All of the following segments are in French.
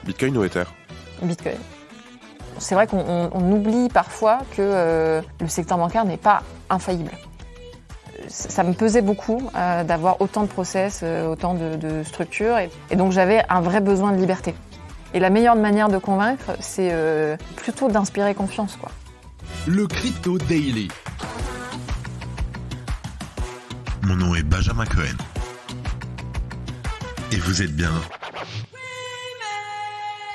Bitcoin ou Ether? Bitcoin. C'est vrai qu'on oublie parfois que le secteur bancaire n'est pas infaillible. Ça me pesait beaucoup d'avoir autant de process, autant de structures. Et donc j'avais un vrai besoin de liberté. Et la meilleure manière de convaincre, c'est plutôt d'inspirer confiance, quoi. Le Crypto Daily. Mon nom est Benjamin Cohen. Et vous êtes bien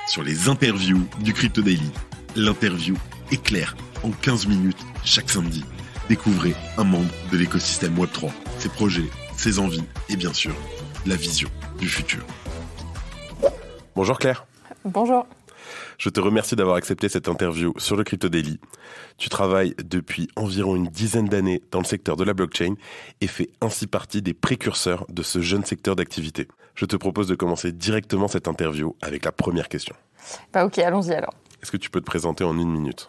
sur les interviews du Crypto Daily. L'interview est claire en 15 minutes chaque samedi. Découvrez un membre de l'écosystème Web3, ses projets, ses envies et bien sûr, la vision du futur. Bonjour Claire. Bonjour. Je te remercie d'avoir accepté cette interview sur le Crypto Daily. Tu travailles depuis environ une dizaine d'années dans le secteur de la blockchain et fais ainsi partie des précurseurs de ce jeune secteur d'activité. Je te propose de commencer directement cette interview avec la première question. Ok, allons-y alors. Est-ce que tu peux te présenter en 1 minute ?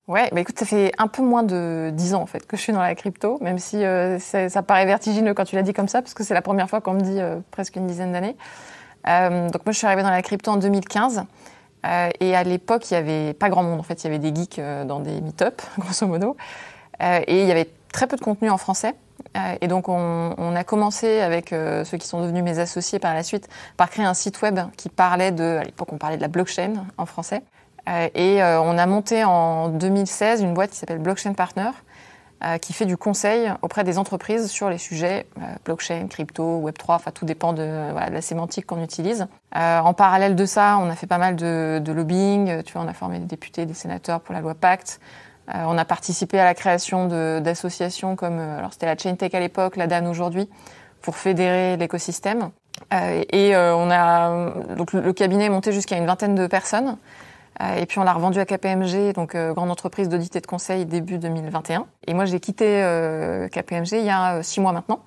Ouais, écoute, ça fait un peu moins de 10 ans en fait que je suis dans la crypto, même si ça paraît vertigineux quand tu l'as dit comme ça, parce que c'est la première fois qu'on me dit presque une dizaine d'années. Donc moi je suis arrivée dans la crypto en 2015. Et à l'époque, il n'y avait pas grand monde. En fait, il y avait des geeks dans des meet-up, grosso modo. Et il y avait très peu de contenu en français. Et donc, on a commencé avec ceux qui sont devenus mes associés par la suite, par créer un site web qui parlait à l'époque, on parlait de la blockchain en français. Et on a monté en 2016 une boîte qui s'appelle Blockchain Partner, qui fait du conseil auprès des entreprises sur les sujets blockchain, crypto, Web3, enfin tout dépend de la sémantique qu'on utilise. En parallèle de ça, on a fait pas mal de lobbying, tu vois, on a formé des députés, des sénateurs pour la loi Pacte. On a participé à la création d'associations comme, alors c'était la Chaintech à l'époque, la DAN aujourd'hui, pour fédérer l'écosystème. Donc le cabinet est monté jusqu'à une vingtaine de personnes. Et puis on l'a revendu à KPMG, donc grande entreprise d'audit et de conseil début 2021. Et moi j'ai quitté KPMG il y a 6 mois maintenant.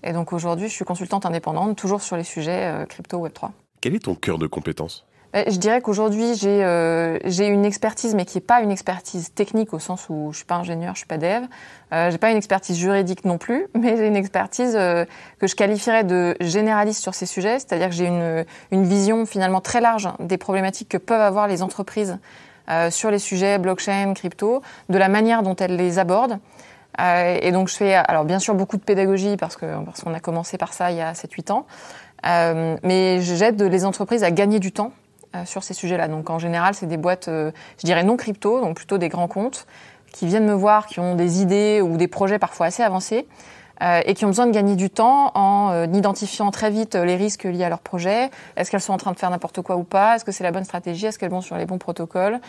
Et donc aujourd'hui je suis consultante indépendante, toujours sur les sujets crypto Web3. Quel est ton cœur de compétence ? Je dirais qu'aujourd'hui j'ai une expertise, mais qui n'est pas une expertise technique au sens où je suis pas ingénieur, je suis pas dev. J'ai pas une expertise juridique non plus, mais j'ai une expertise que je qualifierais de généraliste sur ces sujets, c'est-à-dire que j'ai une vision finalement très large des problématiques que peuvent avoir les entreprises sur les sujets blockchain, crypto, de la manière dont elles les abordent. Et donc je fais alors bien sûr beaucoup de pédagogie parce qu'on a commencé par ça il y a 7-8 ans, mais j'aide les entreprises à gagner du temps sur ces sujets-là. Donc en général, c'est des boîtes, je dirais non crypto, donc plutôt des grands comptes, qui viennent me voir, qui ont des idées ou des projets parfois assez avancés, et qui ont besoin de gagner du temps en identifiant très vite les risques liés à leur projet. Est-ce qu'elles sont en train de faire n'importe quoi ou pas? Est-ce que c'est la bonne stratégie? Est-ce qu'elles vont sur les bons protocoles?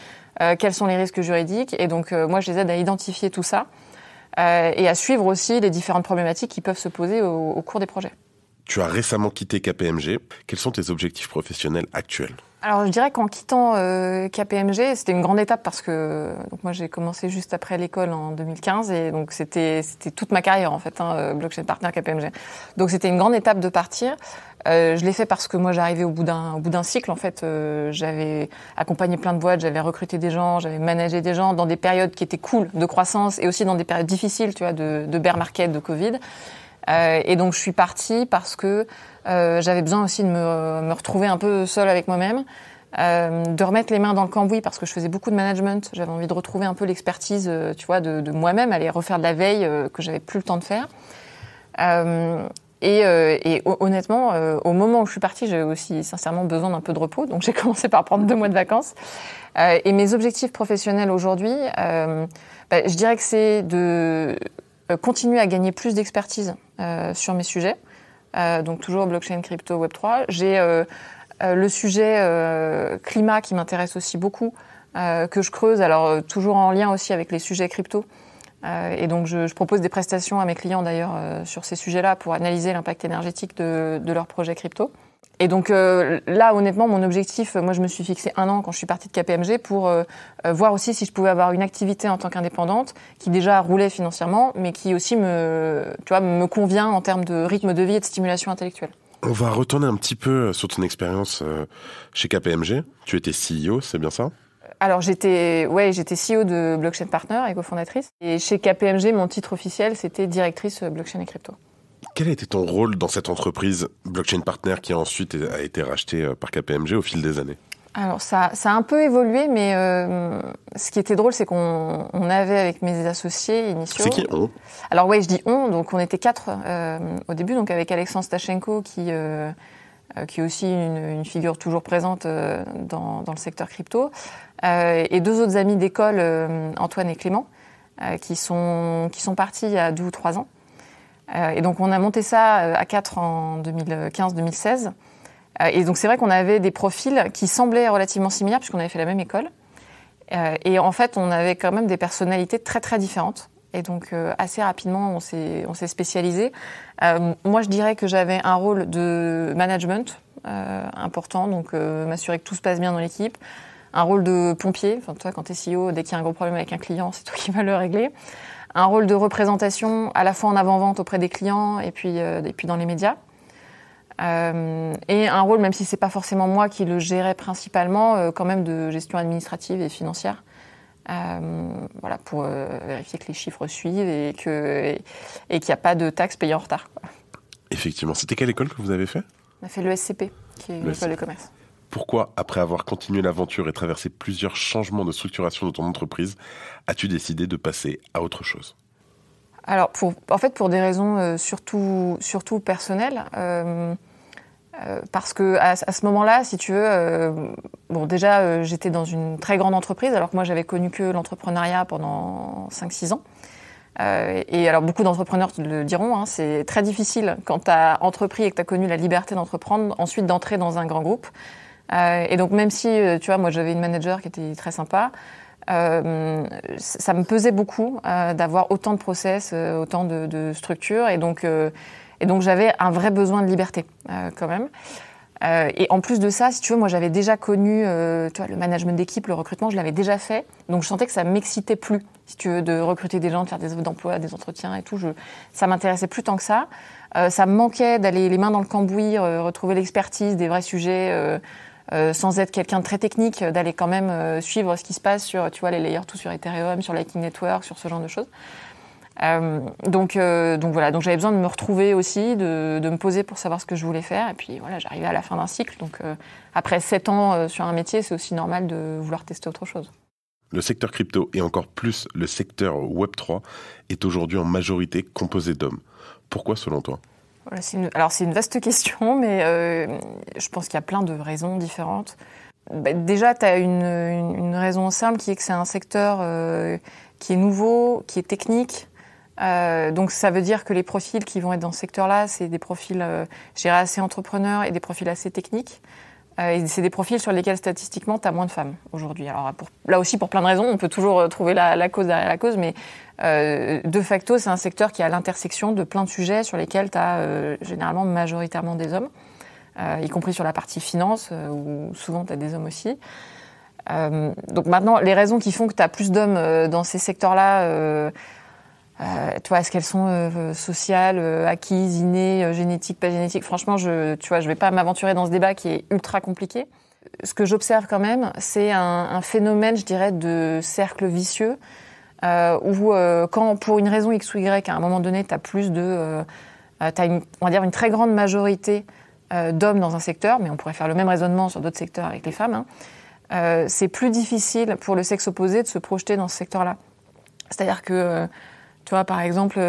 Quels sont les risques juridiques? Et donc moi, je les aide à identifier tout ça et à suivre aussi les différentes problématiques qui peuvent se poser au cours des projets. Tu as récemment quitté KPMG. Quels sont tes objectifs professionnels actuels ? Alors je dirais qu'en quittant KPMG, c'était une grande étape parce que donc moi j'ai commencé juste après l'école en 2015 et donc c'était toute ma carrière en fait, Blockchain Partner KPMG. Donc c'était une grande étape de partir. Je l'ai fait parce que moi j'arrivais au bout d'un cycle en fait. J'avais accompagné plein de boîtes, j'avais recruté des gens, j'avais managé des gens dans des périodes qui étaient cool de croissance et aussi dans des périodes difficiles, tu vois, de bear market, de Covid. Et donc je suis partie parce que j'avais besoin aussi de me retrouver un peu seule avec moi-même, de remettre les mains dans le cambouis parce que je faisais beaucoup de management. J'avais envie de retrouver un peu l'expertise, tu vois, de moi-même, aller refaire de la veille que j'avais plus le temps de faire. Et honnêtement, au moment où je suis partie, j'avais aussi sincèrement besoin d'un peu de repos. Donc j'ai commencé par prendre 2 mois de vacances. Et mes objectifs professionnels aujourd'hui, je dirais que c'est de continuer à gagner plus d'expertise sur mes sujets. Donc toujours blockchain, crypto, Web3. J'ai le sujet climat qui m'intéresse aussi beaucoup, que je creuse, alors toujours en lien aussi avec les sujets crypto. Et donc je propose des prestations à mes clients d'ailleurs sur ces sujets-là pour analyser l'impact énergétique de leurs projets crypto. Et donc là, honnêtement, mon objectif, moi je me suis fixé 1 an quand je suis partie de KPMG pour voir aussi si je pouvais avoir une activité en tant qu'indépendante qui déjà roulait financièrement, mais qui aussi me convient en termes de rythme de vie et de stimulation intellectuelle. On va retourner un petit peu sur ton expérience chez KPMG. Tu étais CEO, c'est bien ça ? Alors j'étais CEO de Blockchain Partner et cofondatrice. Et chez KPMG, mon titre officiel, c'était directrice blockchain et crypto. Quel a été ton rôle dans cette entreprise Blockchain Partner qui ensuite a été rachetée par KPMG au fil des années ? Alors ça a un peu évolué, mais ce qui était drôle, c'est qu'on avait avec mes associés initiaux... C'est qui on? Alors ouais, je dis on, donc on était 4 au début, donc avec Alexandre Stachenko qui est aussi une figure toujours présente dans le secteur crypto, et 2 autres amis d'école, Antoine et Clément, qui sont partis il y a 2 ou 3 ans. Et donc on a monté ça à 4 en 2015-2016. Et donc c'est vrai qu'on avait des profils qui semblaient relativement similaires puisqu'on avait fait la même école. Et en fait, on avait quand même des personnalités très très différentes. Et donc assez rapidement, on s'est spécialisé. Moi, je dirais que j'avais un rôle de management important, donc m'assurer que tout se passe bien dans l'équipe. Un rôle de pompier, enfin toi, quand t'es CEO, dès qu'il y a un gros problème avec un client, c'est toi qui vas le régler. Un rôle de représentation, à la fois en avant-vente auprès des clients et puis dans les médias. Et un rôle, même si c'est pas forcément moi qui le gérais principalement, quand même de gestion administrative et financière. Voilà, pour vérifier que les chiffres suivent et qu'il n'y a pas de taxes payées en retard, quoi. Effectivement. C'était quelle école que vous avez fait? On a fait l'ESCP, qui est l'école de commerce. Pourquoi, après avoir continué l'aventure et traversé plusieurs changements de structuration de ton entreprise, as-tu décidé de passer à autre chose? Alors, pour des raisons surtout personnelles. Parce que à ce moment-là, si tu veux, déjà j'étais dans une très grande entreprise, alors que moi j'avais connu que l'entrepreneuriat pendant 5-6 ans. Et alors beaucoup d'entrepreneurs te le diront, hein, c'est très difficile quand tu as entrepris et que tu as connu la liberté d'entreprendre, ensuite d'entrer dans un grand groupe. Et donc même si, tu vois, moi j'avais une manager qui était très sympa, ça me pesait beaucoup d'avoir autant de process, autant de structures, et donc j'avais un vrai besoin de liberté quand même. Et en plus de ça, si tu veux, moi j'avais déjà connu tu vois, le management d'équipe, le recrutement, je l'avais déjà fait. Donc je sentais que ça m'excitait plus, si tu veux, de recruter des gens, de faire des offres d'emploi, des entretiens et tout. Ça m'intéressait plus tant que ça. Ça me manquait d'aller les mains dans le cambouis, retrouver l'expertise des vrais sujets, sans être quelqu'un de très technique, d'aller quand même suivre ce qui se passe sur, tu vois, les layers tout sur Ethereum, sur Lightning Network, sur ce genre de choses. Donc voilà, donc j'avais besoin de me retrouver aussi, de me poser pour savoir ce que je voulais faire. Et puis voilà, j'arrivais à la fin d'un cycle. Donc après 7 ans sur un métier, c'est aussi normal de vouloir tester autre chose. Le secteur crypto et encore plus le secteur Web3 est aujourd'hui en majorité composé d'hommes. Pourquoi selon toi? Voilà, c'est une vaste question, mais je pense qu'il y a plein de raisons différentes. Déjà, tu as une raison simple qui est que c'est un secteur qui est nouveau, qui est technique. Donc ça veut dire que les profils qui vont être dans ce secteur-là, c'est des profils, je dirais, assez entrepreneurs et des profils assez techniques. Et c'est des profils sur lesquels statistiquement, tu as moins de femmes aujourd'hui. Alors là aussi, pour plein de raisons, on peut toujours trouver la cause derrière la cause, mais de facto, c'est un secteur qui est à l'intersection de plein de sujets sur lesquels tu as généralement majoritairement des hommes, y compris sur la partie finance, où souvent tu as des hommes aussi. Donc maintenant, les raisons qui font que tu as plus d'hommes dans ces secteurs-là, tu vois, est-ce qu'elles sont sociales, acquises, innées, génétiques, pas génétiques? Franchement, je vais pas m'aventurer dans ce débat qui est ultra compliqué. Ce que j'observe quand même, c'est un phénomène, je dirais, de cercle vicieux, où quand, pour une raison X ou Y, à un moment donné, t'as on va dire une très grande majorité d'hommes dans un secteur, mais on pourrait faire le même raisonnement sur d'autres secteurs avec les femmes, hein, c'est plus difficile pour le sexe opposé de se projeter dans ce secteur-là. C'est-à-dire que tu vois, par exemple,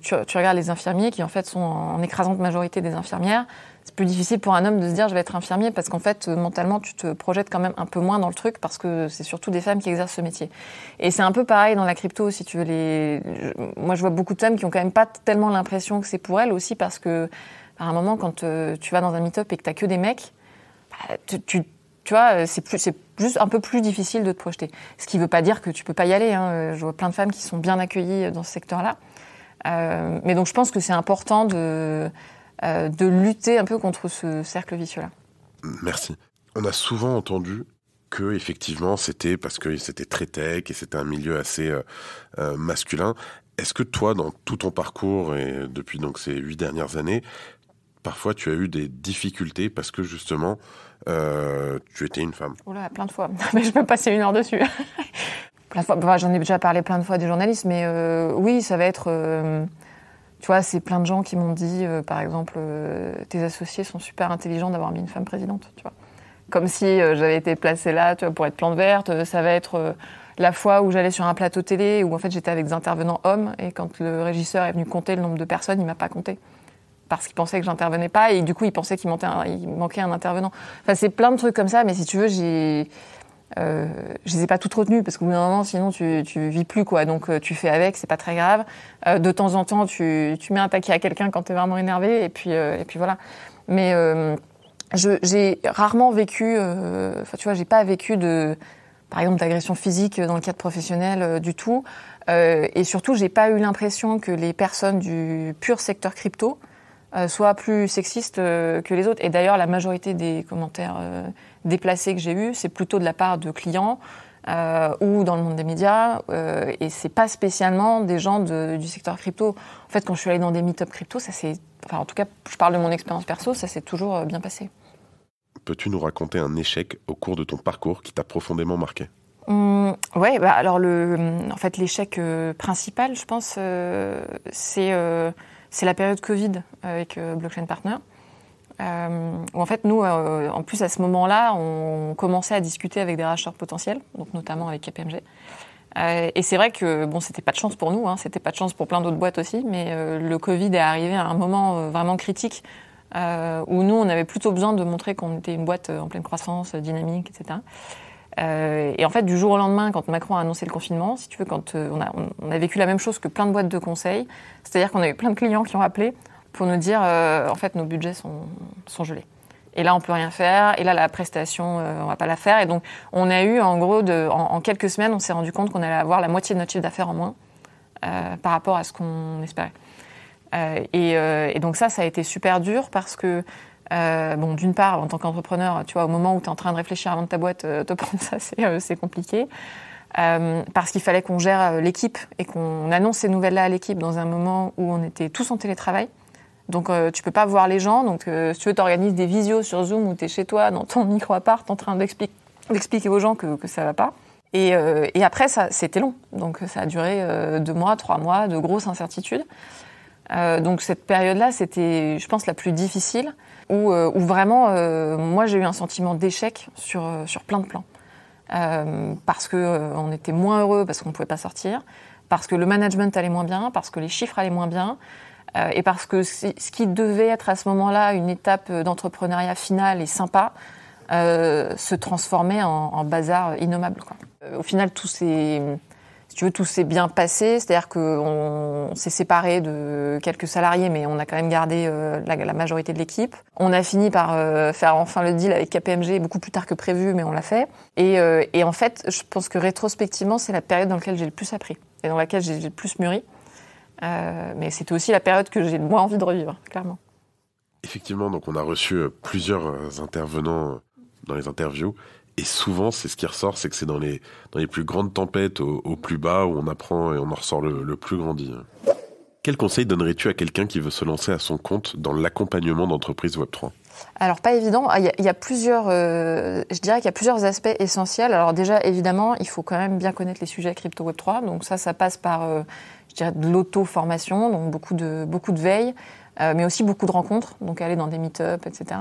tu regardes les infirmiers qui, en fait, sont en écrasante majorité des infirmières. C'est plus difficile pour un homme de se dire « je vais être infirmier » parce qu'en fait, mentalement, tu te projettes quand même un peu moins dans le truc parce que c'est surtout des femmes qui exercent ce métier. Et c'est un peu pareil dans la crypto, si tu veux. Moi, je vois beaucoup de femmes qui ont quand même pas tellement l'impression que c'est pour elles aussi parce que, à un moment, quand tu vas dans un meet-up et que t'as que des mecs, tu vois, c'est juste un peu plus difficile de te projeter. Ce qui ne veut pas dire que tu ne peux pas y aller, hein. Je vois plein de femmes qui sont bien accueillies dans ce secteur-là. Mais donc, je pense que c'est important de lutter un peu contre ce cercle vicieux-là. Merci. On a souvent entendu que, effectivement, c'était parce que c'était très tech et c'était un milieu assez masculin. Est-ce que toi, dans tout ton parcours et depuis donc, ces 8 dernières années, parfois tu as eu des difficultés parce que justement tu étais une femme? Oula, plein de fois. Mais je peux passer 1 heure dessus. Plein de fois. Bah, j'en ai déjà parlé plein de fois des journalistes, mais oui, ça va être... tu vois, c'est plein de gens qui m'ont dit, par exemple, tes associés sont super intelligents d'avoir mis une femme présidente, tu vois. comme si j'avais été placée là, tu vois, pour être plante verte. Ça va être la fois où j'allais sur un plateau télé où en fait j'étais avec des intervenants hommes et quand le régisseur est venu compter le nombre de personnes, il m'a pas compté parce qu'il pensait que j'intervenais pas et du coup il pensait qu'il manquait un intervenant. Enfin c'est plein de trucs comme ça, mais si tu veux je les ai pas toutes retenues parce qu'au bout d'un moment sinon tu vis plus quoi, donc tu fais avec, c'est pas très grave. De temps en temps tu mets un taquet à quelqu'un quand t'es vraiment énervé et puis voilà. Mais j'ai rarement vécu, tu vois, j'ai pas vécu par exemple, d'agression physique dans le cadre professionnel du tout. Et surtout, j'ai pas eu l'impression que les personnes du pur secteur crypto soient plus sexistes que les autres. Et d'ailleurs, la majorité des commentaires déplacés que j'ai eus, c'est plutôt de la part de clients ou dans le monde des médias. Et c'est pas spécialement des gens du secteur crypto. En fait, quand je suis allée dans des meet-up crypto, en tout cas, je parle de mon expérience perso, ça s'est toujours bien passé. Peux-tu nous raconter un échec au cours de ton parcours qui t'a profondément marqué ? Oui, alors en fait, l'échec principal, je pense, c'est la période Covid avec Blockchain Partner. Où en fait, nous, en plus, à ce moment-là, on commençait à discuter avec des racheteurs potentiels, donc notamment avec KPMG. Et c'est vrai que, bon, c'était pas de chance pour nous, c'était pas de chance pour plein d'autres boîtes aussi, mais le Covid est arrivé à un moment vraiment critique où nous, on avait plutôt besoin de montrer qu'on était une boîte en pleine croissance, dynamique, etc. Et en fait, du jour au lendemain, quand Macron a annoncé le confinement, si tu veux, quand on a vécu la même chose que plein de boîtes de conseil, c'est-à-dire qu'on a eu plein de clients qui ont appelé pour nous dire, en fait, nos budgets sont gelés. Et là, on peut rien faire. Et là, la prestation, on va pas la faire. Et donc, on a eu, en gros, en quelques semaines, on s'est rendu compte qu'on allait avoir la moitié de notre chiffre d'affaires en moins par rapport à ce qu'on espérait. Et donc ça a été super dur parce que, d'une part, en tant qu'entrepreneur, tu vois, au moment où tu es en train de réfléchir à vendre ta boîte, te prendre ça, c'est compliqué. Parce qu'il fallait qu'on gère l'équipe et qu'on annonce ces nouvelles-là à l'équipe dans un moment où on était tous en télétravail. Donc, tu peux pas voir les gens. Donc, si tu veux, t'organises des visios sur Zoom où tu es chez toi, dans ton micro-appart, en train d'expliquer aux gens que ça va pas. Et après, c'était long. Donc, ça a duré 2 mois, 3 mois de grosses incertitudes. Donc cette période-là, c'était, je pense, la plus difficile, où vraiment, moi, j'ai eu un sentiment d'échec sur plein de plans. Parce qu'on était moins heureux, parce qu'on ne pouvait pas sortir, parce que le management allait moins bien, parce que les chiffres allaient moins bien, et parce que ce qui devait être à ce moment-là une étape d'entrepreneuriat finale et sympa, se transformait en bazar innommable, quoi. Au final, tout s'est bien passé, c'est-à-dire qu'on s'est séparés de quelques salariés, mais on a quand même gardé la majorité de l'équipe. On a fini par faire enfin le deal avec KPMG beaucoup plus tard que prévu, mais on l'a fait. Et en fait, je pense que rétrospectivement, c'est la période dans laquelle j'ai le plus appris et dans laquelle j'ai le plus mûri. Mais c'était aussi la période que j'ai le moins envie de revivre, clairement. Effectivement, donc on a reçu plusieurs intervenants dans les interviews. Et souvent, c'est ce qui ressort, c'est que c'est dans les plus grandes tempêtes, au plus bas, où on apprend et on en ressort le plus grandi. Quel conseil donnerais-tu à quelqu'un qui veut se lancer à son compte dans l'accompagnement d'entreprises Web3 ? Alors, pas évident. Il y a plusieurs, je dirais qu'il y a plusieurs aspects essentiels. Alors déjà, évidemment, il faut quand même bien connaître les sujets crypto Web3. Donc ça passe par, je dirais, de l'auto-formation, donc beaucoup de veille, mais aussi beaucoup de rencontres, donc aller dans des meet-up, etc.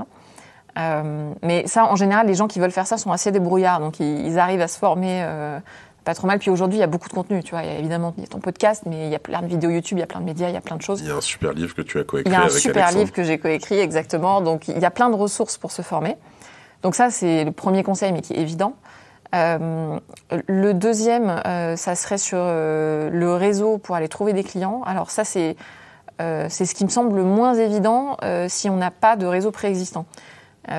Mais ça, en général, les gens qui veulent faire ça sont assez débrouillards, donc ils arrivent à se former pas trop mal. Puis aujourd'hui, il y a beaucoup de contenu, tu vois. Il y a ton podcast, mais il y a plein de vidéos YouTube, il y a plein de médias, il y a plein de choses. Il y a un super livre que tu as coécrit avec avec Alexandre. Il y a un super livre que j'ai coécrit, exactement. Donc, il y a plein de ressources pour se former. Donc ça, c'est le premier conseil, mais qui est évident. Le deuxième, ça serait sur le réseau pour aller trouver des clients. Alors ça, c'est ce qui me semble le moins évident si on n'a pas de réseau préexistant.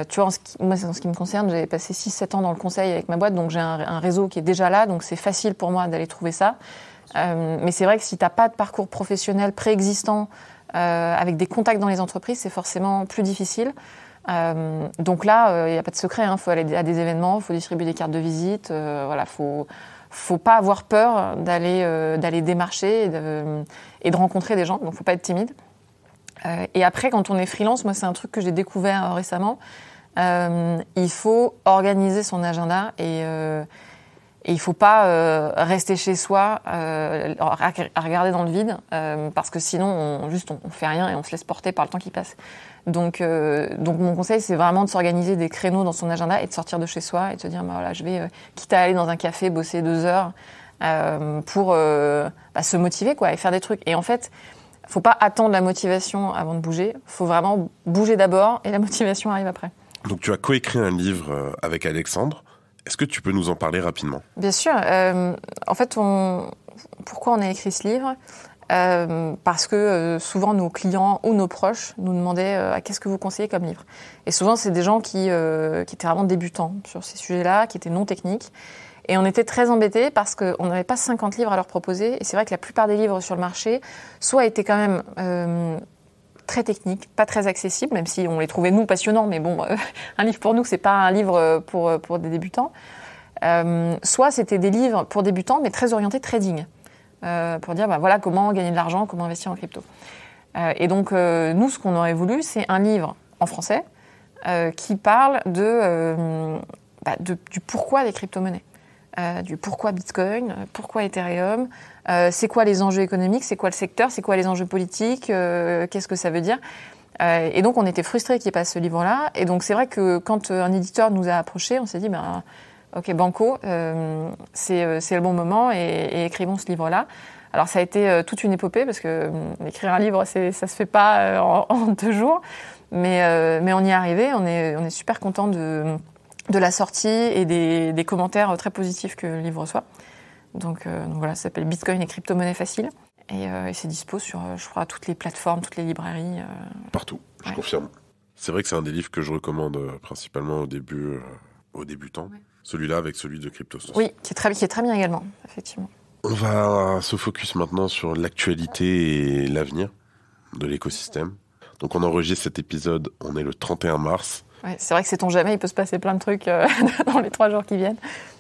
Tu vois, en ce qui me concerne, j'ai passé 6-7 ans dans le conseil avec ma boîte, donc j'ai un réseau qui est déjà là, donc c'est facile pour moi d'aller trouver ça. Mais c'est vrai que si tu n'as pas de parcours professionnel préexistant avec des contacts dans les entreprises, c'est forcément plus difficile. Donc là, il n'y a pas de secret, il faut aller à des événements, il faut distribuer des cartes de visite, voilà, faut pas avoir peur d'aller démarcher et de rencontrer des gens, donc faut pas être timide. Et après, quand on est freelance, moi, c'est un truc que j'ai découvert récemment. Il faut organiser son agenda Et il ne faut pas rester chez soi à regarder dans le vide, parce que sinon, on ne fait rien et on se laisse porter par le temps qui passe. Donc mon conseil, c'est vraiment de s'organiser des créneaux dans son agenda et de sortir de chez soi et de se dire, voilà, je vais, quitte à aller dans un café, bosser 2 heures pour se motiver et faire des trucs. Et en fait, il ne faut pas attendre la motivation avant de bouger. Il faut vraiment bouger d'abord et la motivation arrive après. Donc tu as coécrit un livre avec Alexandre. Est-ce que tu peux nous en parler rapidement ? Bien sûr. En fait, pourquoi on a écrit ce livre ? Parce que souvent nos clients ou nos proches nous demandaient qu'est-ce que vous conseillez comme livre. Et souvent, c'est des gens qui étaient vraiment débutants sur ces sujets-là, qui étaient non techniques. Et on était très embêtés parce qu'on n'avait pas 50 livres à leur proposer. Et c'est vrai que la plupart des livres sur le marché, soit étaient quand même très techniques, pas très accessibles, même si on les trouvait, nous, passionnants. Mais bon, un livre pour nous, c'est pas un livre pour des débutants. Soit c'était des livres pour débutants, mais très orientés trading. Pour dire, voilà comment gagner de l'argent, comment investir en crypto. Et donc, nous, ce qu'on aurait voulu, c'est un livre en français qui parle du pourquoi des crypto-monnaies. Du pourquoi Bitcoin, pourquoi Ethereum, c'est quoi les enjeux économiques, c'est quoi le secteur, c'est quoi les enjeux politiques, qu'est-ce que ça veut dire. Et donc, on était frustrés qu'il n'y ait pas ce livre-là. Et donc, c'est vrai que quand un éditeur nous a approchés, on s'est dit, ok, banco, c'est le bon moment et écrivons ce livre-là. Alors, ça a été toute une épopée parce que écrire un livre, ça se fait pas en 2 jours. Mais on y est arrivé, on est super content de la sortie et des commentaires très positifs que le livre reçoit. Donc voilà, ça s'appelle Bitcoin et crypto-monnaie facile. Et c'est dispo sur, je crois, toutes les plateformes, toutes les librairies. Partout, je confirme. C'est vrai que c'est un des livres que je recommande principalement au début, aux débutants. Ouais. Celui-là avec celui de Cryptos. Oui, qui est très bien également, effectivement. On va se focus maintenant sur l'actualité et l'avenir de l'écosystème. Donc on enregistre cet épisode, on est le 31 mars. Ouais, c'est vrai que sait-on jamais, il peut se passer plein de trucs dans les 3 jours qui viennent.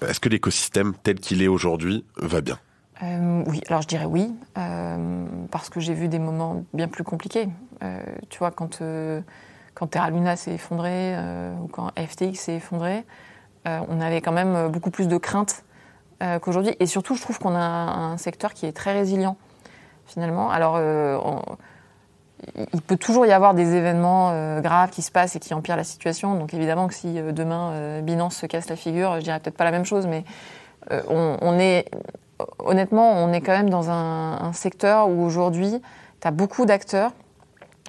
Est-ce que l'écosystème tel qu'il est aujourd'hui va bien ? Oui, alors je dirais oui, parce que j'ai vu des moments bien plus compliqués. Tu vois, quand Terra Luna s'est effondré ou quand FTX s'est effondré, on avait quand même beaucoup plus de craintes qu'aujourd'hui. Et surtout, je trouve qu'on a un secteur qui est très résilient, finalement. Alors, il peut toujours y avoir des événements graves qui se passent et qui empirent la situation. Donc évidemment que si demain Binance se casse la figure, je dirais peut-être pas la même chose, mais honnêtement, on est quand même dans un secteur où aujourd'hui, tu as beaucoup d'acteurs,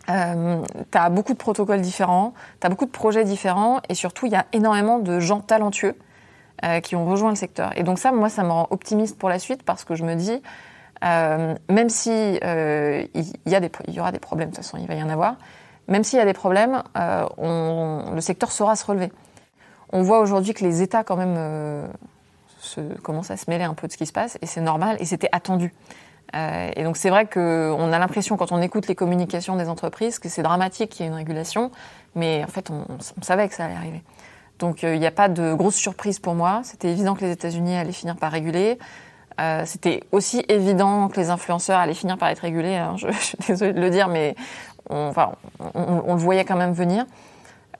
tu as beaucoup de protocoles différents, tu as beaucoup de projets différents et surtout, il y a énormément de gens talentueux qui ont rejoint le secteur. Et donc ça, moi, ça me rend optimiste pour la suite parce que je me dis, même si il y aura des problèmes, de toute façon, il va y en avoir, même s'il y a des problèmes, le secteur saura se relever. On voit aujourd'hui que les États, quand même, commencent à se mêler un peu de ce qui se passe, et c'est normal, et c'était attendu. Et donc c'est vrai qu'on a l'impression, quand on écoute les communications des entreprises, que c'est dramatique qu'il y ait une régulation, mais en fait, on savait que ça allait arriver. Donc il n'y a pas de grosse surprise pour moi. C'était évident que les États-Unis allaient finir par réguler. C'était aussi évident que les influenceurs allaient finir par être régulés. Hein. Je suis désolée de le dire, mais on le voyait quand même venir.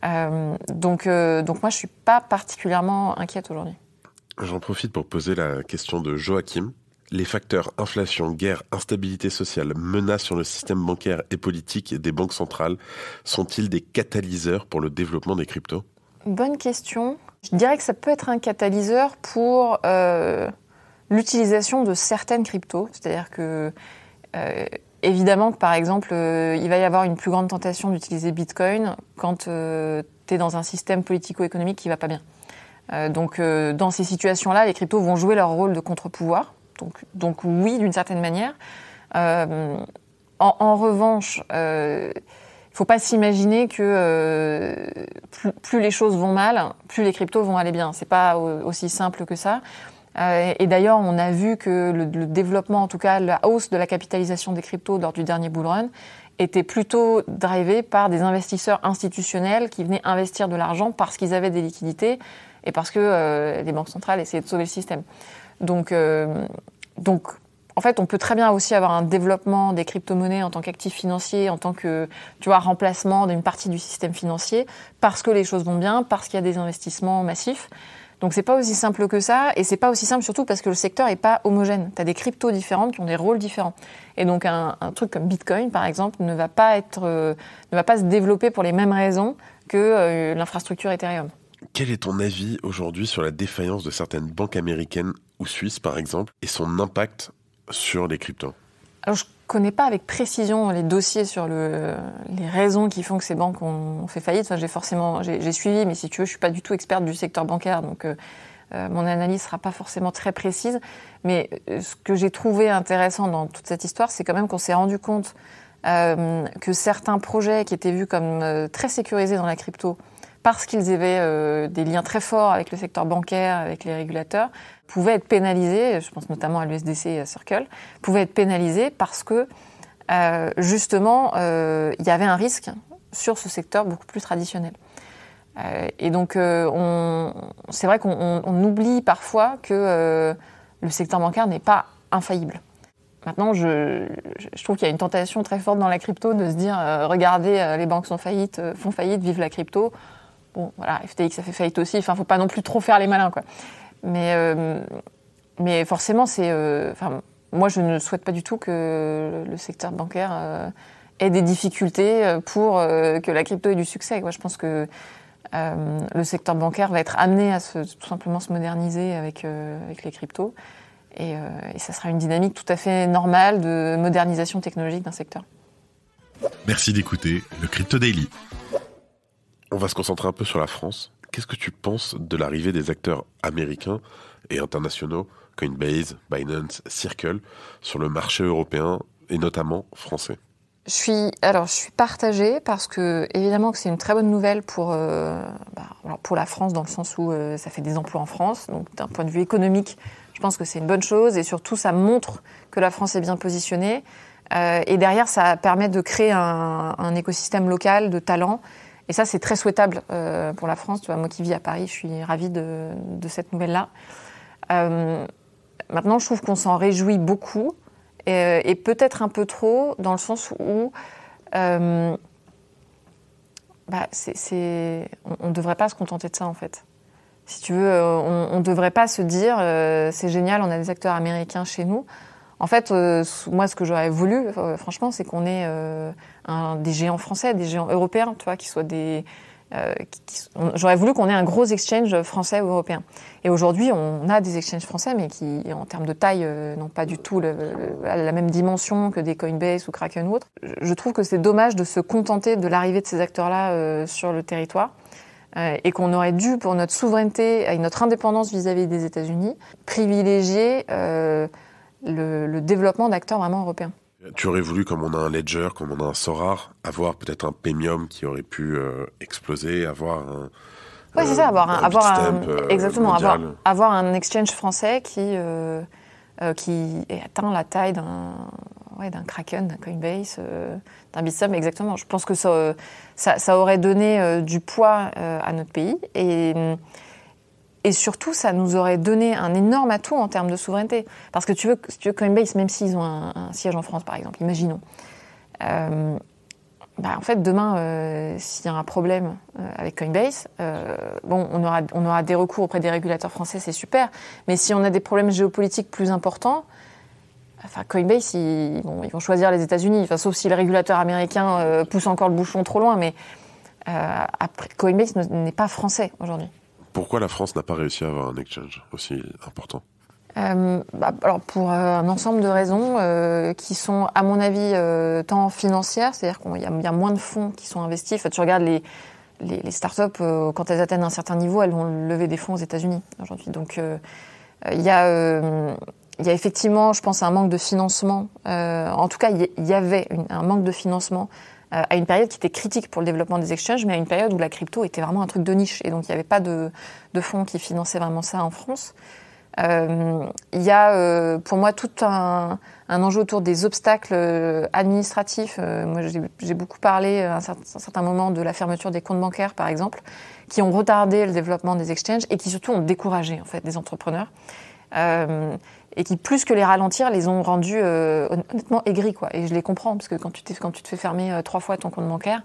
Donc moi, je ne suis pas particulièrement inquiète aujourd'hui. J'en profite pour poser la question de Joachim. Les facteurs inflation, guerre, instabilité sociale, menaces sur le système bancaire et politique des banques centrales sont-ils des catalyseurs pour le développement des cryptos ? Bonne question. Je dirais que ça peut être un catalyseur pour l'utilisation de certaines cryptos. C'est-à-dire que, évidemment que par exemple, il va y avoir une plus grande tentation d'utiliser Bitcoin quand tu es dans un système politico-économique qui ne va pas bien. Donc dans ces situations-là, les cryptos vont jouer leur rôle de contre-pouvoir. Donc oui, d'une certaine manière. En revanche, il ne faut pas s'imaginer que plus les choses vont mal, plus les cryptos vont aller bien. Ce n'est pas aussi simple que ça. Et d'ailleurs, on a vu que le développement, en tout cas la hausse de la capitalisation des cryptos lors du dernier bull run, était plutôt drivé par des investisseurs institutionnels qui venaient investir de l'argent parce qu'ils avaient des liquidités et parce que les banques centrales essayaient de sauver le système. Donc, en fait, on peut très bien aussi avoir un développement des crypto-monnaies en tant qu'actif financier, en tant que, remplacement d'une partie du système financier, parce que les choses vont bien, parce qu'il y a des investissements massifs. Donc c'est pas aussi simple que ça, et c'est pas aussi simple surtout parce que le secteur est pas homogène. Tu as des cryptos différentes qui ont des rôles différents. Et donc un truc comme Bitcoin, par exemple, ne va pas se développer pour les mêmes raisons que l'infrastructure Ethereum. Quel est ton avis aujourd'hui sur la défaillance de certaines banques américaines ou suisses, par exemple, et son impact sur les cryptos? Alors, je connais pas avec précision les dossiers sur les raisons qui font que ces banques ont fait faillite. Enfin, j'ai suivi, mais si tu veux, je suis pas du tout experte du secteur bancaire, donc mon analyse sera pas forcément très précise. Mais ce que j'ai trouvé intéressant dans toute cette histoire, c'est quand même qu'on s'est rendu compte que certains projets qui étaient vus comme très sécurisés dans la crypto, parce qu'ils avaient des liens très forts avec le secteur bancaire, avec les régulateurs, pouvaient être pénalisés, je pense notamment à l'USDC Circle, pouvaient être pénalisés parce que, justement, il y avait un risque sur ce secteur beaucoup plus traditionnel. Et donc, c'est vrai qu'on oublie parfois que le secteur bancaire n'est pas infaillible. Maintenant, je trouve qu'il y a une tentation très forte dans la crypto de se dire regardez, les banques font faillite, vive la crypto. Bon, voilà, FTX a fait faillite aussi. Enfin, faut pas non plus trop faire les malins, quoi. Mais forcément, moi, je ne souhaite pas du tout que le secteur bancaire ait des difficultés pour que la crypto ait du succès, quoi. Je pense que le secteur bancaire va être amené à tout simplement se moderniser avec les cryptos. Et ça sera une dynamique tout à fait normale de modernisation technologique d'un secteur. Merci d'écouter le Crypto Daily. On va se concentrer un peu sur la France. Qu'est-ce que tu penses de l'arrivée des acteurs américains et internationaux, Coinbase, Binance, Circle, sur le marché européen et notamment français? Je suis partagée parce que, évidemment, que c'est une très bonne nouvelle pour la France, dans le sens où ça fait des emplois en France. Donc, d'un point de vue économique, je pense que c'est une bonne chose. Et surtout, ça montre que la France est bien positionnée. Et derrière, ça permet de créer un écosystème local de talents. Et ça, c'est très souhaitable pour la France. Tu vois, moi qui vis à Paris, je suis ravie de cette nouvelle-là. Maintenant, je trouve qu'on s'en réjouit beaucoup. Et peut-être un peu trop, dans le sens où on ne devrait pas se contenter de ça, en fait. Si tu veux, on ne devrait pas se dire c'est génial, on a des acteurs américains chez nous. En fait, moi, ce que j'aurais voulu, franchement, c'est qu'on ait des géants français, des géants européens, tu vois, qui soient des... j'aurais voulu qu'on ait un gros exchange français ou européen. Et aujourd'hui, on a des exchanges français, mais qui, en termes de taille, n'ont pas du tout la même dimension que des Coinbase ou Kraken ou autres. Je trouve que c'est dommage de se contenter de l'arrivée de ces acteurs-là sur le territoire. Et qu'on aurait dû, pour notre souveraineté et notre indépendance vis-à-vis des États-Unis, privilégier le développement d'acteurs vraiment européens. Tu aurais voulu, comme on a un Ledger, comme on a un Sorare, avoir peut-être un Paymium qui aurait pu exploser, avoir un... Oui, c'est ça, avoir un exchange français qui atteint la taille d'un Kraken, d'un Coinbase, d'un Bitstamp, exactement. Je pense que ça aurait donné du poids à notre pays et surtout, ça nous aurait donné un énorme atout en termes de souveraineté. Parce que si tu veux Coinbase, même s'ils ont un siège en France, par exemple, imaginons. En fait, demain, s'il y a un problème avec Coinbase, on aura des recours auprès des régulateurs français, c'est super. Mais si on a des problèmes géopolitiques plus importants, Coinbase, ils vont choisir les États-Unis. Sauf si les régulateurs américains poussent encore le bouchon trop loin. Mais après, Coinbase n'est pas français aujourd'hui. Pourquoi la France n'a pas réussi à avoir un exchange aussi important ? Alors pour un ensemble de raisons qui sont, à mon avis, tant financières, c'est-à-dire qu'il y a moins de fonds qui sont investis. Enfin, tu regardes les startups, quand elles atteignent un certain niveau, elles vont lever des fonds aux États-Unis aujourd'hui. Donc il y a effectivement, je pense, un manque de financement. En tout cas, il y avait un manque de financement à une période qui était critique pour le développement des exchanges, mais à une période où la crypto était vraiment un truc de niche. Et donc, il n'y avait pas de fonds qui finançaient vraiment ça en France. Il y a, pour moi, tout un enjeu autour des obstacles administratifs. Moi, j'ai beaucoup parlé à un certain moment de la fermeture des comptes bancaires, par exemple, qui ont retardé le développement des exchanges et qui, surtout, ont découragé, en fait, des entrepreneurs. Et qui, plus que les ralentir, les ont rendus honnêtement aigris, quoi. Et je les comprends, parce que quand tu te fais fermer 3 fois ton compte bancaire,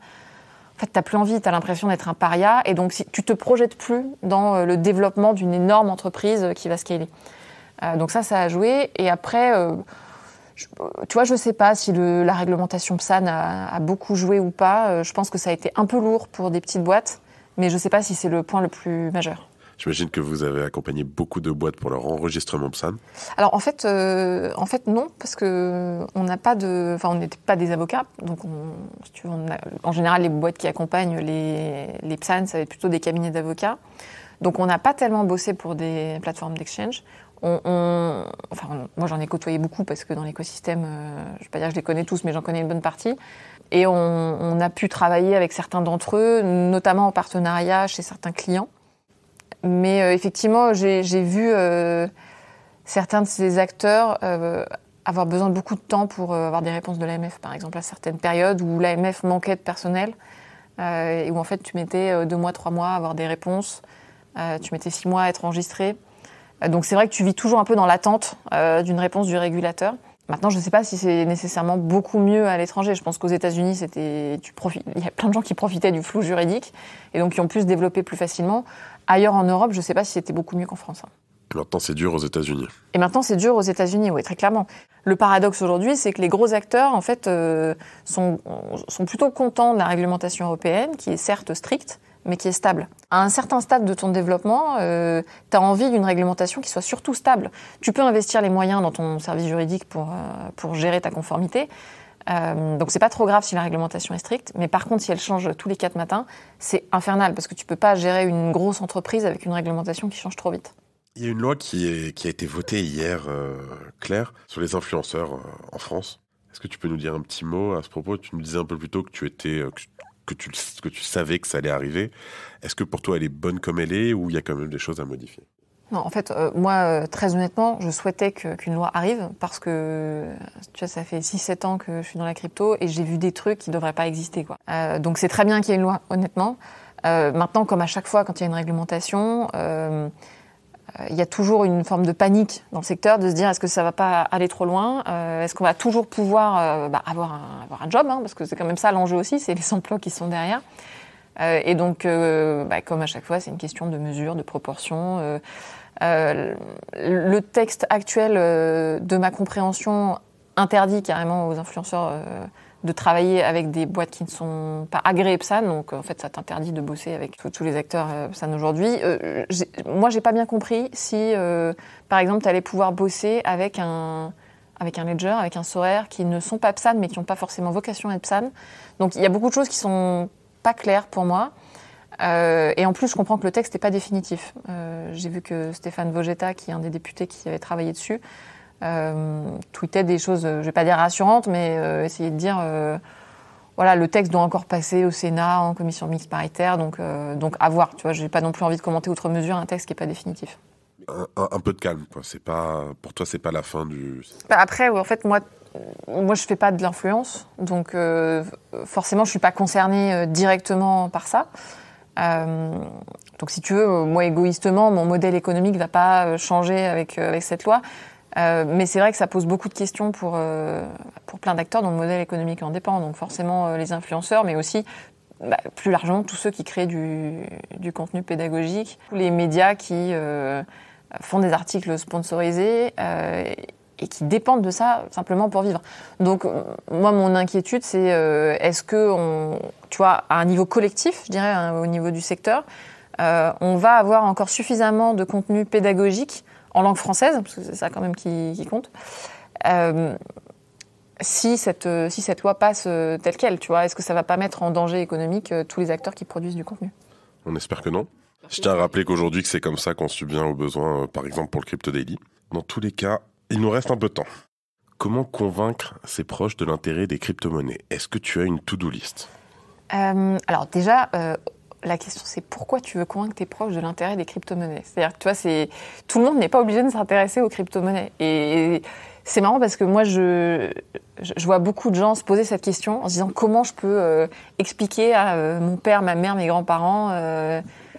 En fait, t'as plus envie, t'as l'impression d'être un paria, et donc tu te projettes plus dans le développement d'une énorme entreprise qui va scaler. Donc ça a joué. Et après, tu vois, je sais pas si la réglementation PSAN a beaucoup joué ou pas. Je pense que ça a été un peu lourd pour des petites boîtes, mais je sais pas si c'est le point le plus majeur. J'imagine que vous avez accompagné beaucoup de boîtes pour leur enregistrement PSAN. Alors en fait non, parce que on n'était pas des avocats, donc si tu veux, en général les boîtes qui accompagnent les PSAN, ça va être plutôt des cabinets d'avocats. Donc on n'a pas tellement bossé pour des plateformes d'exchange. Moi j'en ai côtoyé beaucoup parce que dans l'écosystème, je vais pas dire que je les connais tous, mais j'en connais une bonne partie. Et on a pu travailler avec certains d'entre eux, notamment en partenariat chez certains clients. Mais effectivement, j'ai vu certains de ces acteurs avoir besoin de beaucoup de temps pour avoir des réponses de l'AMF, par exemple, à certaines périodes où l'AMF manquait de personnel et où en fait tu mettais 2 mois, 3 mois à avoir des réponses, tu mettais 6 mois à être enregistré. Donc c'est vrai que tu vis toujours un peu dans l'attente d'une réponse du régulateur. Maintenant, je ne sais pas si c'est nécessairement beaucoup mieux à l'étranger. Je pense qu'aux États-Unis, il y a plein de gens qui profitaient du flou juridique et donc qui ont pu se développer plus facilement. Ailleurs en Europe, je ne sais pas si c'était beaucoup mieux qu'en France. Et maintenant, c'est dur aux États-Unis. Et maintenant, c'est dur aux États-Unis, oui, très clairement. Le paradoxe aujourd'hui, c'est que les gros acteurs, en fait, sont plutôt contents de la réglementation européenne, qui est certes stricte, mais qui est stable. À un certain stade de ton développement, tu as envie d'une réglementation qui soit surtout stable. Tu peux investir les moyens dans ton service juridique pour gérer ta conformité. Donc c'est pas trop grave si la réglementation est stricte, mais par contre si elle change tous les 4 matins, c'est infernal parce que tu peux pas gérer une grosse entreprise avec une réglementation qui change trop vite. Il y a une loi qui a été votée hier, Claire, sur les influenceurs en France. Est-ce que tu peux nous dire un petit mot à ce propos? Tu nous disais un peu plus tôt que que tu savais que ça allait arriver. Est-ce que pour toi elle est bonne comme elle est ou il y a quand même des choses à modifier? Non, en fait, moi, très honnêtement, je souhaitais qu'une loi arrive parce que, tu vois, ça fait 6-7 ans que je suis dans la crypto et j'ai vu des trucs qui ne devraient pas exister, quoi. Donc c'est très bien qu'il y ait une loi, honnêtement. Maintenant, comme à chaque fois, quand il y a une réglementation, il y a toujours une forme de panique dans le secteur de se dire est-ce que ça va pas aller trop loin, est-ce qu'on va toujours pouvoir avoir un job, hein, parce que c'est quand même ça l'enjeu aussi, c'est les emplois qui sont derrière. Et donc, comme à chaque fois, c'est une question de mesure, de proportion. Le texte actuel de ma compréhension interdit carrément aux influenceurs de travailler avec des boîtes qui ne sont pas agréées PSAN. Donc, en fait, ça t'interdit de bosser avec tous les acteurs PSAN aujourd'hui. Moi, j'ai pas bien compris si, par exemple, tu allais pouvoir bosser avec un ledger, avec un Sorare qui ne sont pas PSAN, mais qui n'ont pas forcément vocation à être PSAN. Donc, il y a beaucoup de choses qui sont pas clair pour moi. Et en plus, je comprends que le texte n'est pas définitif. J'ai vu que Stéphane Vogetta, qui est un des députés qui avait travaillé dessus, tweetait des choses, je ne vais pas dire rassurantes, mais essayait de dire voilà, le texte doit encore passer au Sénat en commission mixte paritaire, donc à voir. Tu vois, j'ai pas non plus envie de commenter outre mesure un texte qui n'est pas définitif. Un peu de calme, quoi. C'est pas, pour toi, c'est pas la fin du... Après, en fait, moi, je fais pas de l'influence, donc forcément, je suis pas concernée directement par ça. Donc, si tu veux, moi, égoïstement, mon modèle économique va pas changer avec cette loi. Mais c'est vrai que ça pose beaucoup de questions pour plein d'acteurs dont le modèle économique en dépend. Donc, forcément, les influenceurs, mais aussi plus largement tous ceux qui créent du contenu pédagogique, tous les médias qui font des articles sponsorisés et qui dépendent de ça simplement pour vivre. Donc, moi, mon inquiétude, c'est est-ce que, tu vois, à un niveau collectif, je dirais, hein, au niveau du secteur, on va avoir encore suffisamment de contenu pédagogique en langue française, parce que c'est ça quand même qui compte, si cette loi passe telle qu'elle, tu vois, est-ce que ça va pas mettre en danger économique tous les acteurs qui produisent du contenu? On espère que non. Je tiens à rappeler qu'aujourd'hui, que c'est comme ça qu'on subvient aux besoins, par exemple pour le Crypto Daily. Dans tous les cas, il nous reste un peu de temps. Comment convaincre ses proches de l'intérêt des crypto-monnaies? Est-ce que tu as une to-do list? Alors déjà, la question c'est pourquoi tu veux convaincre tes proches de l'intérêt des crypto-monnaies? C'est-à-dire que tu vois, tout le monde n'est pas obligé de s'intéresser aux crypto-monnaies. Et c'est marrant parce que moi, je vois beaucoup de gens se poser cette question en se disant comment je peux expliquer à mon père, ma mère, mes grands-parents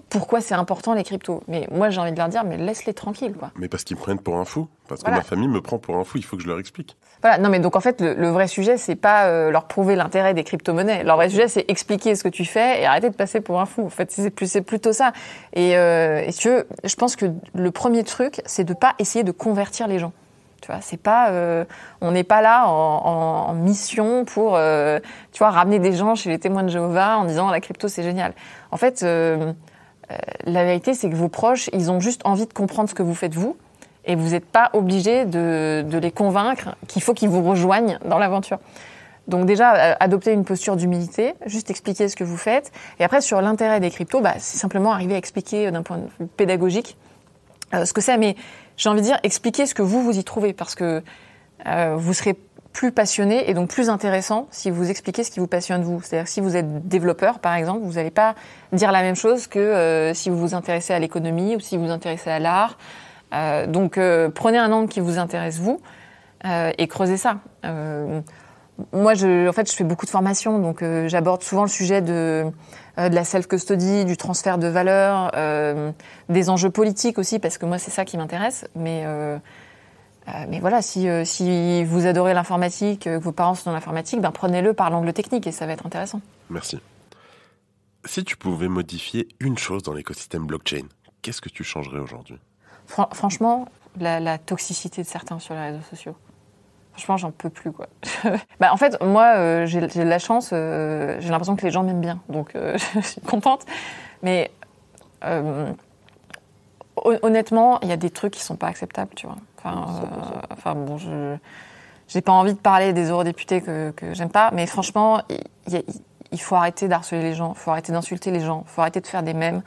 pourquoi c'est important les cryptos. Mais moi, j'ai envie de leur dire, mais laisse-les tranquilles, quoi. Mais parce qu'ils me prennent pour un fou. Parce que Voilà. ma famille me prend pour un fou, il faut que je leur explique. Voilà, non mais donc en fait, le vrai sujet, c'est pas leur prouver l'intérêt des crypto-monnaies. Leur vrai sujet, c'est expliquer ce que tu fais et arrêter de passer pour un fou. En fait, c'est plutôt ça. Et si tu veux, je pense que le premier truc, c'est de pas essayer de convertir les gens. Tu vois, c'est pas, on n'est pas là en mission pour, tu vois, ramener des gens chez les témoins de Jéhovah en disant la crypto c'est génial. En fait, la vérité, c'est que vos proches, ils ont juste envie de comprendre ce que vous faites vous. Et vous n'êtes pas obligé de les convaincre qu'il faut qu'ils vous rejoignent dans l'aventure. Donc déjà, adopter une posture d'humilité, juste expliquer ce que vous faites. Et après, sur l'intérêt des cryptos, c'est simplement arriver à expliquer d'un point de vue pédagogique ce que c'est. Mais j'ai envie de dire, expliquer ce que vous y trouvez. Parce que vous serez plus passionné et donc plus intéressant si vous expliquez ce qui vous passionne vous. C'est-à-dire que si vous êtes développeur, par exemple, vous n'allez pas dire la même chose que si vous vous intéressez à l'économie ou si vous vous intéressez à l'art. Donc prenez un angle qui vous intéresse vous et creusez ça. Moi, en fait, je fais beaucoup de formations, donc j'aborde souvent le sujet de la self-custody, du transfert de valeur, des enjeux politiques aussi, parce que moi, c'est ça qui m'intéresse. Mais voilà, si vous adorez l'informatique, que vos parents sont dans l'informatique, prenez-le par l'angle technique et ça va être intéressant. Merci. Si tu pouvais modifier une chose dans l'écosystème blockchain, qu'est-ce que tu changerais aujourd'hui ? Franchement, la toxicité de certains sur les réseaux sociaux. Franchement, j'en peux plus, quoi. En fait, moi, j'ai de la chance, j'ai l'impression que les gens m'aiment bien, donc je suis contente. Mais honnêtement, il y a des trucs qui sont pas acceptables, tu vois. J'ai pas envie de parler des eurodéputés que j'aime pas, mais franchement, il faut arrêter d'harceler les gens, il faut arrêter d'insulter les gens, il faut arrêter de faire des mèmes.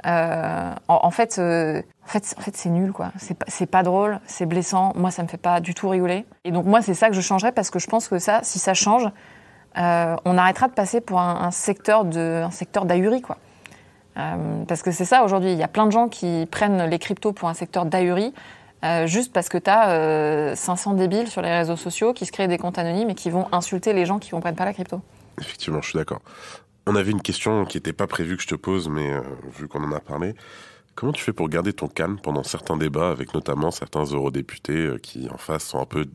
En fait, c'est nul, quoi. C'est pas drôle, c'est blessant. Moi, ça me fait pas du tout rigoler. Et donc, moi, c'est ça que je changerais parce que je pense que ça, si ça change, on arrêtera de passer pour un secteur d'ahuri, quoi. Parce que c'est ça aujourd'hui. Il y a plein de gens qui prennent les cryptos pour un secteur d'ahuri, juste parce que t'as 500 débiles sur les réseaux sociaux qui se créent des comptes anonymes et qui vont insulter les gens qui comprennent pas la crypto. Effectivement, je suis d'accord. On avait une question qui n'était pas prévue que je te pose, mais vu qu'on en a parlé, comment tu fais pour garder ton calme pendant certains débats, avec notamment certains eurodéputés qui, en face, sont un peu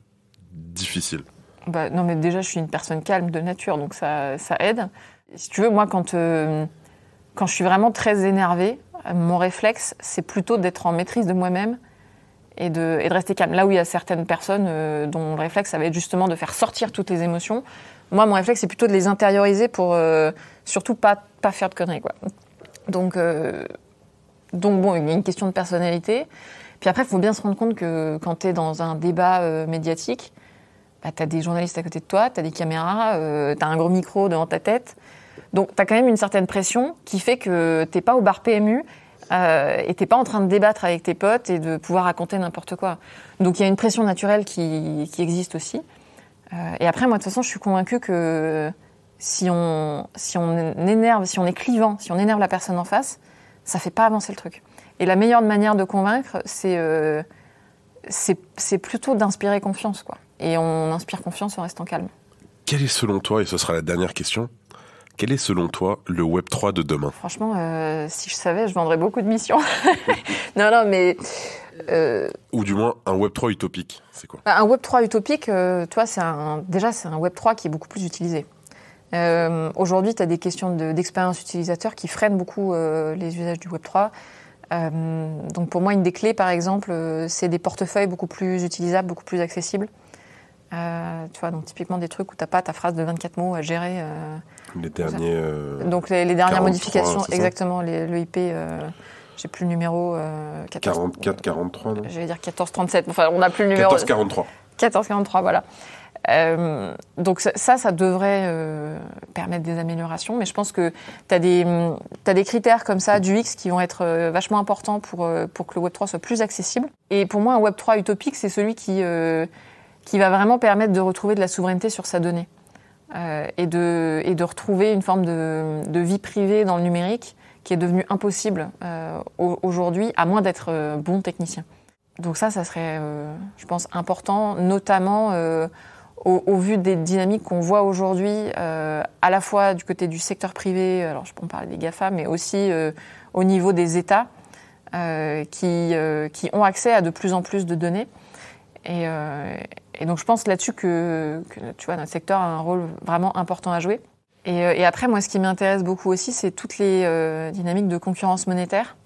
difficiles ? Non, mais déjà, je suis une personne calme de nature, donc ça aide. Si tu veux, moi, quand je suis vraiment très énervée, mon réflexe, c'est plutôt d'être en maîtrise de moi-même et de rester calme. Là où il y a certaines personnes dont le réflexe, ça va être justement de faire sortir toutes les émotions. Moi, mon réflexe, c'est plutôt de les intérioriser pour surtout pas faire de conneries, quoi. Donc bon, il y a une question de personnalité. Puis après, il faut bien se rendre compte que quand tu es dans un débat médiatique, tu as des journalistes à côté de toi, tu as des caméras, tu as un gros micro devant ta tête. Donc tu as quand même une certaine pression qui fait que tu n'es pas au bar PMU et tu n'es pas en train de débattre avec tes potes et de pouvoir raconter n'importe quoi. Donc il y a une pression naturelle qui existe aussi. Et après, moi, de toute façon, je suis convaincue que si on énerve, si on est clivant, si on énerve la personne en face, ça fait pas avancer le truc. Et la meilleure manière de convaincre, c'est plutôt d'inspirer confiance, quoi. Et on inspire confiance en restant calme. Quel est selon toi, et ce sera la dernière question, quel est selon toi le Web3 de demain ? Franchement, si je savais, je vendrais beaucoup de missions. Non, mais... Ou du moins un Web3 utopique, c'est quoi ? Un Web3 utopique, toi, c'est un Web3 qui est beaucoup plus utilisé. Aujourd'hui, tu as des questions d'expérience utilisateur qui freinent beaucoup les usages du Web3. Donc pour moi, une des clés, par exemple, c'est des portefeuilles beaucoup plus utilisables, beaucoup plus accessibles. Tu vois, donc typiquement des trucs où tu n'as pas ta phrase de 24 mots à gérer. Les derniers... donc les dernières 43, modifications, exactement, le IP... j'ai plus le numéro... 44, 43, non ? J'allais dire 1437. Enfin, on n'a plus le numéro... 1443. 1443, voilà. Donc ça devrait permettre des améliorations, mais je pense que tu as des critères comme ça du X qui vont être vachement importants pour que le Web3 soit plus accessible. Et pour moi, un Web3 utopique, c'est celui qui va vraiment permettre de retrouver de la souveraineté sur sa donnée et de retrouver une forme de vie privée dans le numérique qui est devenue impossible aujourd'hui, à moins d'être bon technicien. Donc ça serait, je pense, important, notamment au vu des dynamiques qu'on voit aujourd'hui, à la fois du côté du secteur privé, alors je peux en parler des GAFA, mais aussi au niveau des États qui ont accès à de plus en plus de données. Et donc je pense là-dessus que tu vois, notre secteur a un rôle vraiment important à jouer. Et après, moi, ce qui m'intéresse beaucoup aussi, c'est toutes les dynamiques de concurrence monétaire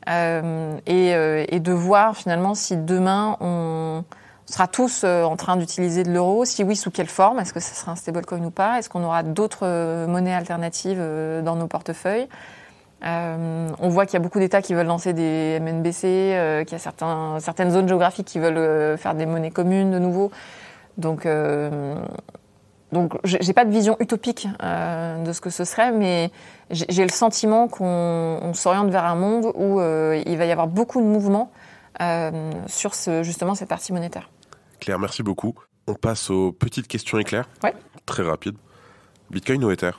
et de voir finalement si demain on sera tous en train d'utiliser de l'euro, si oui, sous quelle forme, est-ce que ce sera un stablecoin ou pas, est-ce qu'on aura d'autres monnaies alternatives dans nos portefeuilles. On voit qu'il y a beaucoup d'États qui veulent lancer des MNBC, qu'il y a certaines zones géographiques qui veulent faire des monnaies communes de nouveau. Donc j'ai pas de vision utopique de ce que ce serait, mais j'ai le sentiment qu'on s'oriente vers un monde où il va y avoir beaucoup de mouvements sur justement cette partie monétaire. Claire, merci beaucoup. On passe aux petites questions éclairs. Ouais. Très rapide. Bitcoin ou Ether?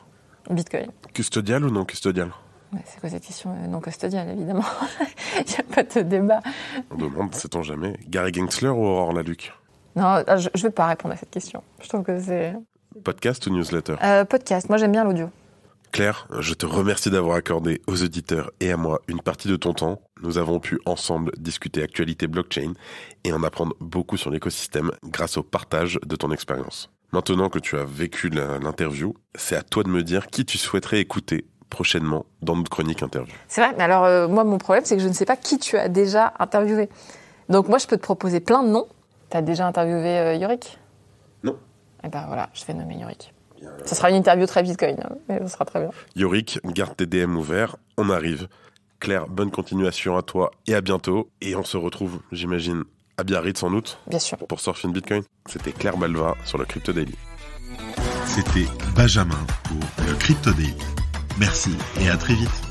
Bitcoin. Custodial ou non custodial? C'est quoi cette question non custodiale, évidemment. Il n'y a pas de débat. On demande, sait-on jamais, Gary Gensler ou Aurore Laluc? Non, je ne vais pas répondre à cette question. Je trouve que c'est... Podcast ou newsletter? Podcast. Moi, j'aime bien l'audio. Claire, je te remercie d'avoir accordé aux auditeurs et à moi une partie de ton temps. Nous avons pu ensemble discuter actualité blockchain et en apprendre beaucoup sur l'écosystème grâce au partage de ton expérience. Maintenant que tu as vécu l'interview, c'est à toi de me dire qui tu souhaiterais écouter prochainement dans notre chronique interview. C'est vrai, mais alors moi mon problème c'est que je ne sais pas qui tu as déjà interviewé. Donc moi je peux te proposer plein de noms. Tu as déjà interviewé Yorick? Non. Eh ben voilà, je vais nommer Yorick. Ça sera une interview très Bitcoin, hein, mais ça sera très bien. Yorick, garde tes DM ouverts, on arrive. Claire, bonne continuation à toi et à bientôt. Et on se retrouve, j'imagine, à Biarritz en août. Bien sûr. Pour Surfing Bitcoin. C'était Claire Balva sur le Crypto Daily. C'était Benjamin pour le Crypto Daily. Merci et à très vite.